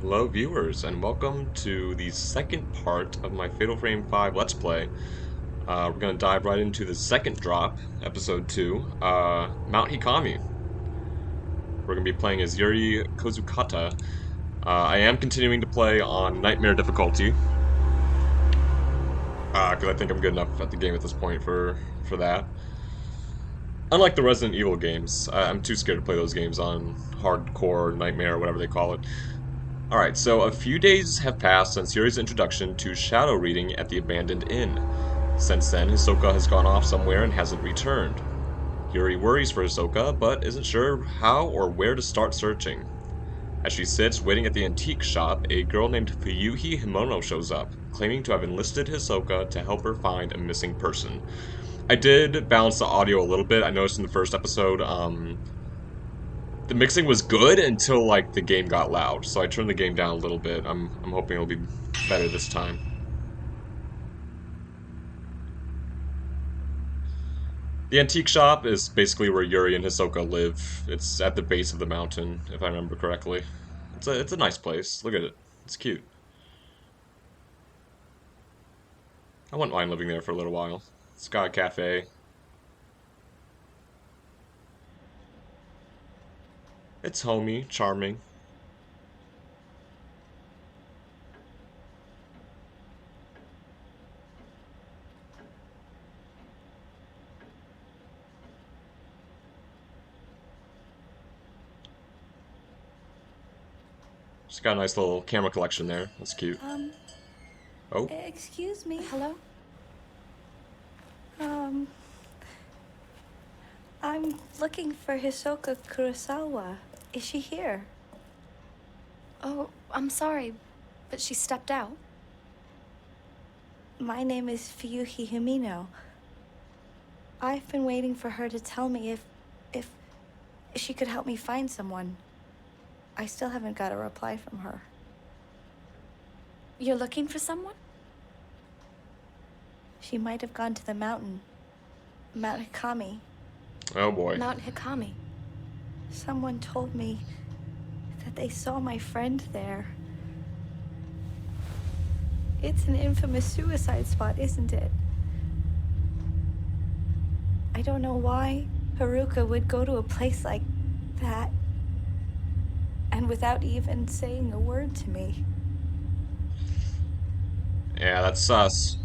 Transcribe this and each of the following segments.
Hello viewers, and welcome to the second part of my Fatal Frame 5 Let's Play. We're going to dive right into the second drop, Episode 2, Mount Hikami. We're going to be playing as Yuri Kozukata. I am continuing to play on Nightmare difficulty, because I think I'm good enough at the game at this point for that. Unlike the Resident Evil games, I'm too scared to play those games on Hardcore, Nightmare, or whatever they call it. Alright, so a few days have passed since Yuri's introduction to shadow reading at the abandoned inn. Since then, Hisoka has gone off somewhere and hasn't returned. Yuri worries for Hisoka, but isn't sure how or where to start searching. As she sits waiting at the antique shop, a girl named Fuyuhi Himono shows up, claiming to have enlisted Hisoka to help her find a missing person. I did balance the audio a little bit. I noticed in the first episode, the mixing was good until like the game got loud, so I turned the game down a little bit. I'm hoping it'll be better this time. The antique shop is basically where Yuri and Hisoka live. It's at the base of the mountain, if I remember correctly. It's a nice place. Look at it. It's cute. I wouldn't mind living there for a little while. It's got a cafe. It's homey, charming. It's got a nice little camera collection there. That's cute. Oh, Excuse me. Hello? I'm looking for Hisoka Kurosawa. Is she here? Oh, I'm sorry, but she stepped out. My name is Fuyuhi Himino. I've been waiting for her to tell me if she could help me find someone. I still haven't got a reply from her. You're looking for someone? She might have gone to the mountain. Mount Hikami. oh boy. Mount Hikami. Someone told me that they saw my friend there. It's an infamous suicide spot, isn't it? I don't know why Haruka would go to a place like that, and without even saying a word to me. Yeah, that's sus.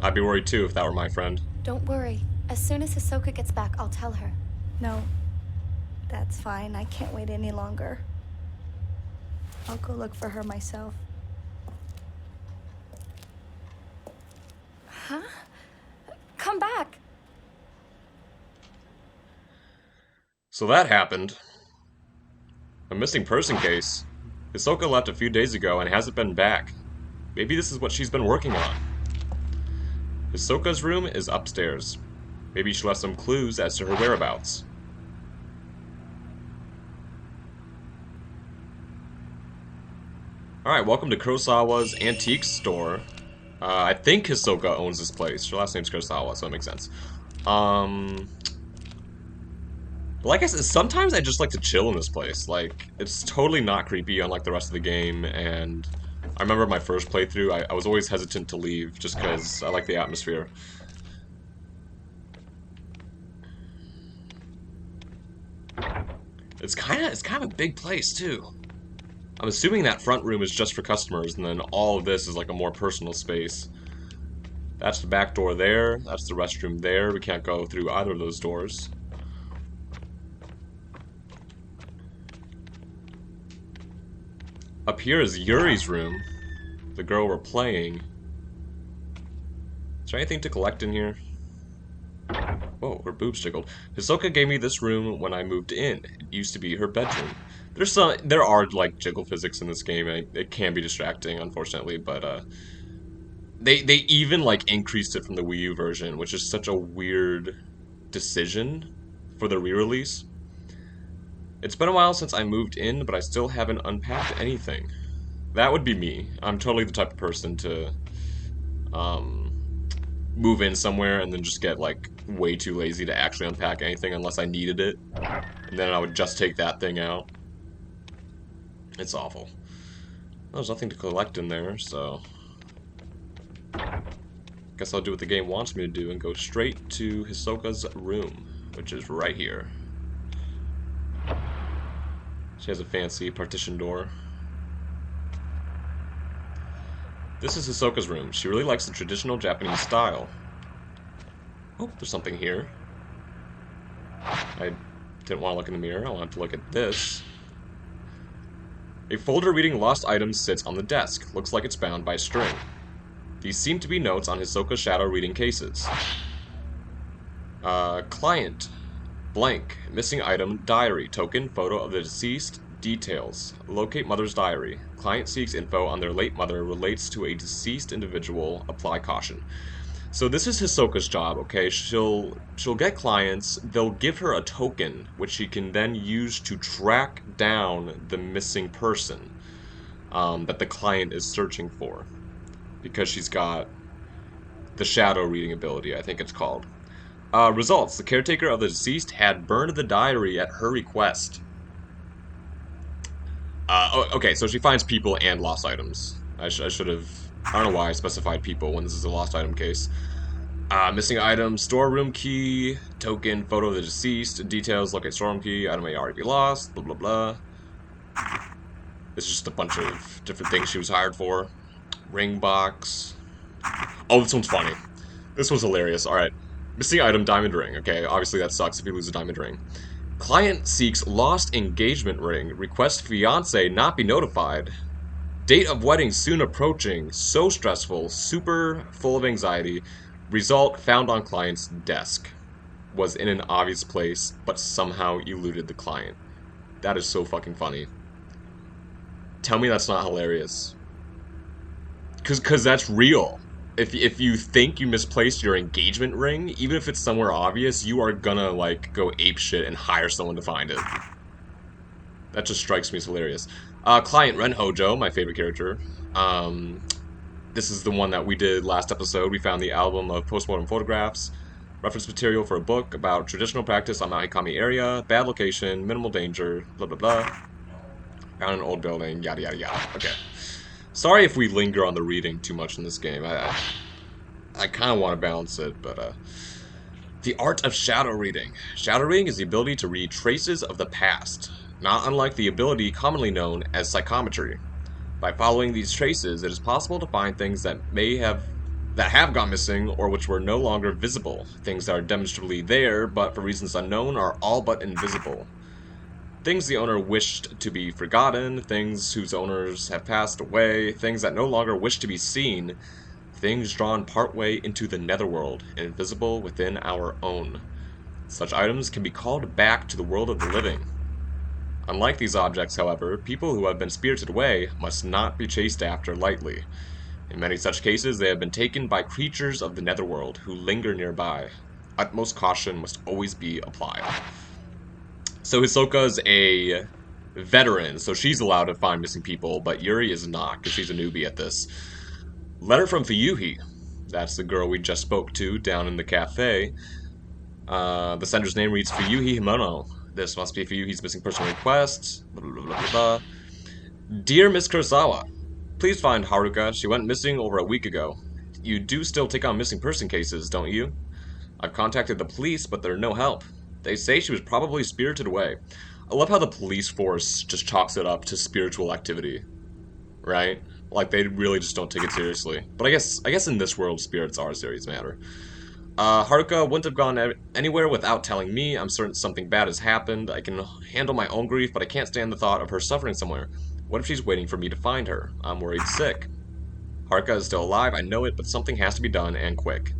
I'd be worried too if that were my friend. Don't worry. As soon as Hisoka gets back, I'll tell her. No, that's fine. I can't wait any longer. I'll go look for her myself. Huh? Come back! So that happened. A missing person case. Hisoka left a few days ago and hasn't been back. Maybe this is what she's been working on. Hisoka's room is upstairs. Maybe she left some clues as to her whereabouts. Alright, welcome to Kurosawa's Antique Store. I think Hisoka owns this place. Her last name's Kurosawa, so it makes sense. Like I said, sometimes I just like to chill in this place. Like, it's totally not creepy unlike the rest of the game, and I remember my first playthrough, I was always hesitant to leave just because I like the atmosphere. It's kind of a big place, too. I'm assuming that front room is just for customers, and then all of this is like a more personal space. That's the back door there, that's the restroom there. We can't go through either of those doors. Up here is Yuri's room. The girl we're playing. Is there anything to collect in here? Whoa, her boobs jiggled. Hisoka gave me this room when I moved in. It used to be her bedroom. There are like jiggle physics in this game, and it can be distracting, unfortunately, but they even like increased it from the Wii U version, which is such a weird decision for the re-release. It's been a while since I moved in, but I still haven't unpacked anything. That would be me. I'm totally the type of person to move in somewhere and then just get like way too lazy to actually unpack anything unless I needed it. And then I would just take that thing out. It's awful. There's nothing to collect in there, so... Guess I'll do what the game wants me to do and go straight to Hisoka's room, which is right here. She has a fancy partition door. This is Hisoka's room. She really likes the traditional Japanese style. Oh, there's something here. I didn't want to look in the mirror. I wanted to look at this. A folder reading lost items sits on the desk. Looks like it's bound by string. These seem to be notes on Hisoka's shadow reading cases. Client. Blank. Missing item. Diary. Token. Photo of the deceased. Details. Locate mother's diary. Client seeks info on their late mother. Relates to a deceased individual. Apply caution. So this is Hisoka's job, okay? She'll get clients. They'll give her a token, which she can then use to track down the missing person that the client is searching for. Because she's got the shadow reading ability, I think it's called. Results. The caretaker of the deceased had burned the diary at her request. Okay, so she finds people and lost items. I should have... I don't know why I specified people when this is a lost item case. Missing item, storeroom key, token, photo of the deceased, details, locate storeroom key, item may already be lost, blah blah blah. It's just a bunch of different things she was hired for. Ring box. Oh, this one's funny. This one's hilarious. Alright. Missing item, diamond ring. Okay, obviously that sucks if you lose a diamond ring. Client seeks lost engagement ring. Request fiancé not be notified. Date of wedding soon approaching. So stressful. Super full of anxiety. Result found on client's desk. Was in an obvious place, but somehow eluded the client. That is so fucking funny. Tell me that's not hilarious. Cause that's real. If you think you misplaced your engagement ring, even if it's somewhere obvious, you are gonna, like, go apeshit and hire someone to find it. That just strikes me as hilarious. Client Ren Hojo, my favorite character. This is the one that we did last episode. We found the album of postmortem photographs, reference material for a book about traditional practice on Mount Hikami area, bad location, minimal danger, blah blah blah. Found an old building, yada yada yada. Okay. Sorry if we linger on the reading too much in this game. I kind of want to balance it, but the art of shadow reading. Shadow reading is the ability to read traces of the past, not unlike the ability commonly known as psychometry. By following these traces, it is possible to find things that have gone missing or which were no longer visible. Things that are demonstrably there, but for reasons unknown, are all but invisible. Things the owner wished to be forgotten, things whose owners have passed away, things that no longer wish to be seen, things drawn partway into the netherworld, invisible within our own. Such items can be called back to the world of the living. Unlike these objects, however, people who have been spirited away must not be chased after lightly. In many such cases, they have been taken by creatures of the netherworld who linger nearby. Utmost caution must always be applied. So Hisoka's a veteran, so she's allowed to find missing people, but Yuri is not, because she's a newbie at this. Letter from Fuyuhi. That's the girl we just spoke to down in the cafe. The sender's name reads Fuyuhi Himono. This must be Fuyuhi's missing person request. Blah, blah, blah, blah, blah. Dear Miss Kurosawa, please find Haruka. She went missing over a week ago. You do still take on missing person cases, don't you? I've contacted the police, but they're no help. They say she was probably spirited away. I love how the police force just chalks it up to spiritual activity. Right? Like, they really just don't take it seriously. But I guess in this world, spirits are a serious matter. Haruka wouldn't have gone anywhere without telling me. I'm certain something bad has happened. I can handle my own grief, but I can't stand the thought of her suffering somewhere. What if she's waiting for me to find her? I'm worried sick. Haruka is still alive, I know it, but something has to be done, and quick.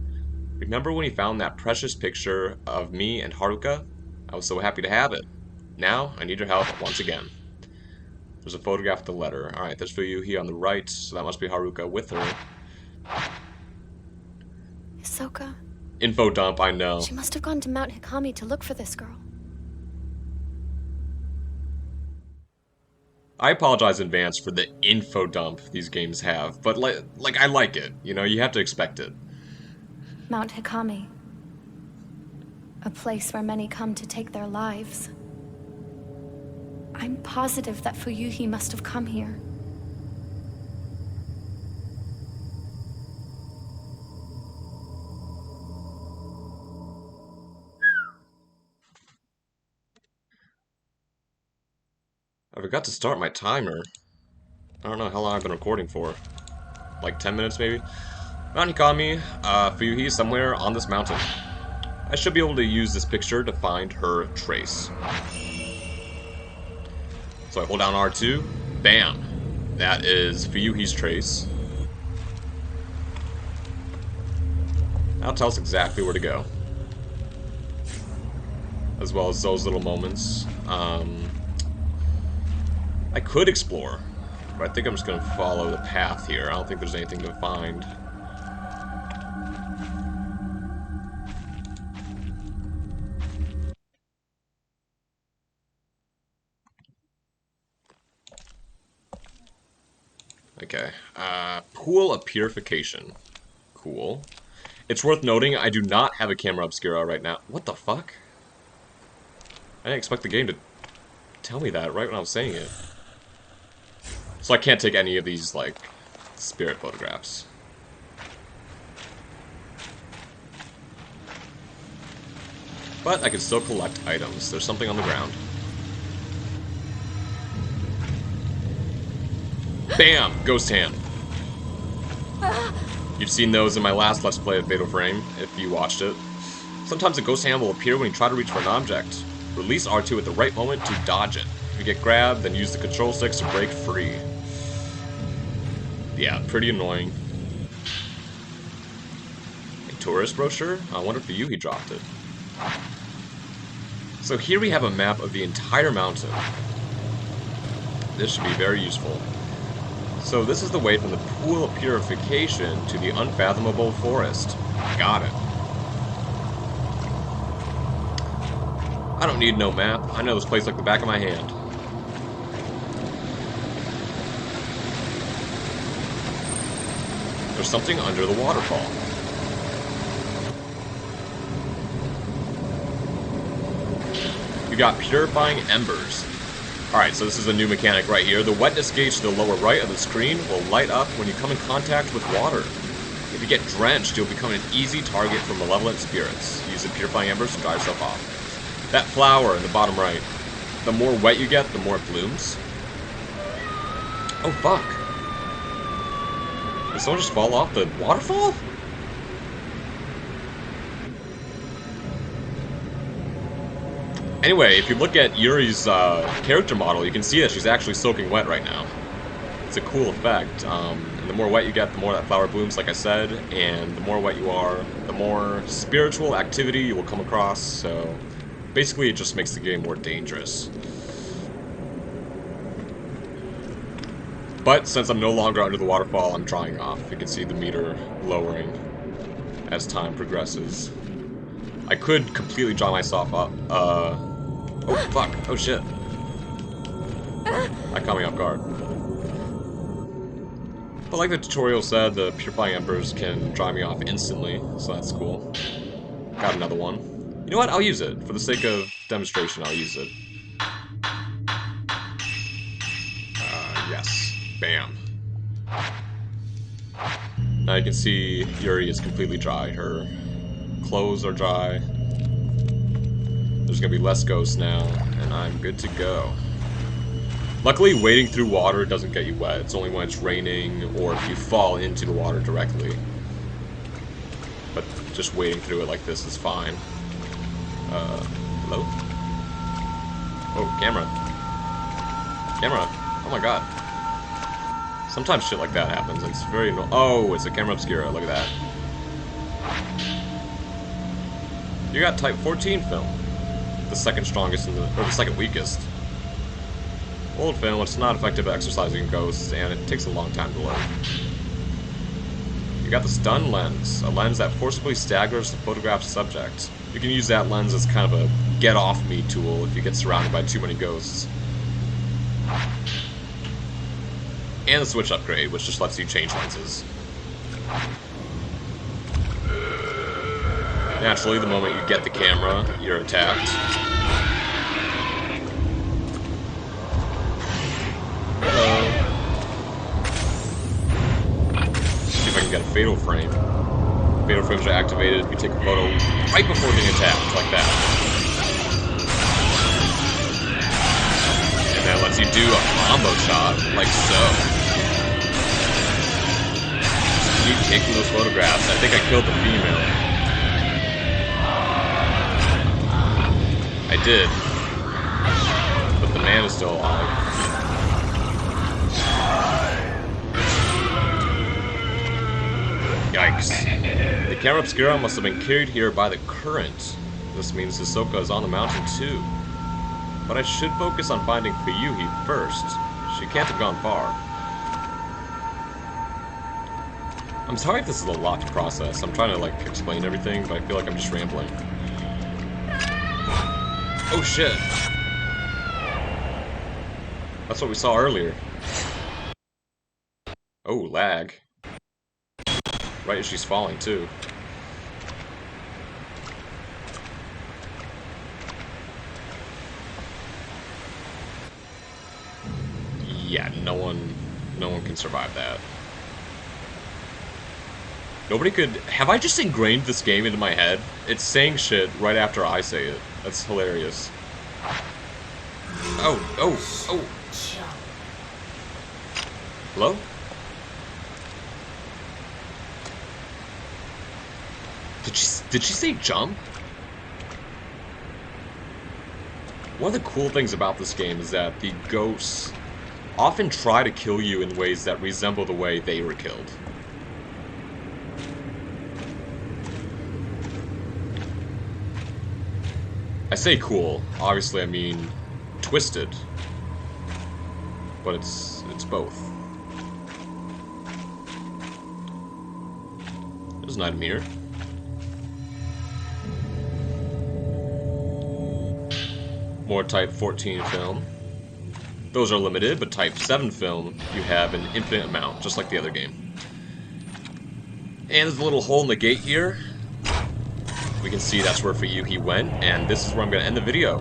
Remember when you found that precious picture of me and Haruka? I was so happy to have it. Now, I need your help once again. There's a photograph of the letter. Alright, there's Fuyuhi on the right, so that must be Haruka with her. Hisoka. Info dump, I know. She must have gone to Mount Hikami to look for this girl. I apologize in advance for the info dump these games have, but like I like it. You know, you have to expect it. Mount Hikami. A place where many come to take their lives. I'm positive that Fuyuhi must have come here. I forgot to start my timer. I don't know how long I've been recording for. Like 10 minutes maybe? Mount Hikami, Fuyuhi is somewhere on this mountain. I should be able to use this picture to find her trace. So I hold down R2, bam! That is Fuyuhi's trace. That'll tell us exactly where to go. As well as those little moments. I could explore, but I think I'm just going to follow the path here. I don't think there's anything to find. Okay, Pool of Purification. Cool. It's worth noting I do not have a camera obscura right now. What the fuck? I didn't expect the game to tell me that right when I was saying it. So I can't take any of these, like, spirit photographs. But I can still collect items. There's something on the ground. Bam! Ghost hand. You've seen those in my last Let's Play of Fatal Frame, if you watched it. Sometimes a ghost hand will appear when you try to reach for an object. Release R2 at the right moment to dodge it. If you get grabbed, then use the control sticks to break free. Yeah, pretty annoying. A tourist brochure? I wonder if Fuyuhi dropped it. So here we have a map of the entire mountain. This should be very useful. So this is the way from the Pool of Purification to the Unfathomable Forest. Got it. I don't need no map. I know this place like the back of my hand. There's something under the waterfall. We got Purifying Embers. Alright, so this is a new mechanic right here. The wetness gauge to the lower right of the screen will light up when you come in contact with water. If you get drenched, you'll become an easy target for malevolent spirits. Use the Purifying Embers to dry yourself off. That flower in the bottom right, the more wet you get, the more it blooms. Oh fuck. Did someone just fall off the waterfall? Anyway, if you look at Yuri's character model, you can see that she's actually soaking wet right now. It's a cool effect. And the more wet you get, the more that flower blooms, like I said, and the more wet you are, the more spiritual activity you will come across, so basically it just makes the game more dangerous. But since I'm no longer under the waterfall, I'm drying off. You can see the meter lowering as time progresses. I could completely dry myself up. Oh fuck, oh shit. That caught me off guard. But like the tutorial said, the Purifying Embers can dry me off instantly, so that's cool. Got another one. You know what, I'll use it. For the sake of demonstration, I'll use it. Yes. Bam. Now you can see Yuri is completely dry. Her clothes are dry. There's gonna be less ghosts now, and I'm good to go. Luckily, wading through water doesn't get you wet. It's only when it's raining or if you fall into the water directly. But just wading through it like this is fine. Hello? Oh, camera. Camera. Oh my god. Sometimes shit like that happens. It's very oh, it's a camera obscura. Look at that. You got Type 14 film. The second strongest, or the second weakest. Old film, it's not effective at exercising ghosts, and it takes a long time to load. You got the stun lens, a lens that forcibly staggers the photographed subject. You can use that lens as kind of a get-off-me tool if you get surrounded by too many ghosts. And the switch upgrade, which just lets you change lenses. Naturally, the moment you get the camera, you're attacked. Hello. See if I can get a fatal frame. Fatal frames are activated if you take a photo right before being attacked, like that. And that lets as you do a combo shot, like so. Keep taking those photographs. I think I killed the female. I did. But the man is still alive. Yikes. The camera obscura must have been carried here by the current. This means Hisoka is on the mountain too. But I should focus on finding Fuyuhi first. She can't have gone far. I'm sorry if this is a lot to process. I'm trying to, like, explain everything, but I feel like I'm just rambling. Oh shit! That's what we saw earlier. Oh, lag. Right as she's falling, too. Yeah, no one can survive that. Nobody could... Have I just ingrained this game into my head? It's saying shit right after I say it. That's hilarious. Oh. Hello? Did she say jump? One of the cool things about this game is that the ghosts often try to kill you in ways that resemble the way they were killed. I say cool, obviously I mean twisted, but it's both. There's an item here. More Type 14 film. Those are limited, but Type 7 film, you have an infinite amount, just like the other game. And there's a little hole in the gate here. We can see that's where Fuyuhi went, and this is where I'm going to end the video.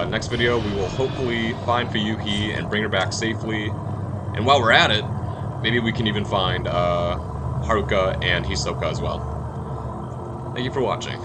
Next video, we will hopefully find Fuyuhi and bring her back safely. And while we're at it, maybe we can even find Haruka and Hisoka as well. Thank you for watching.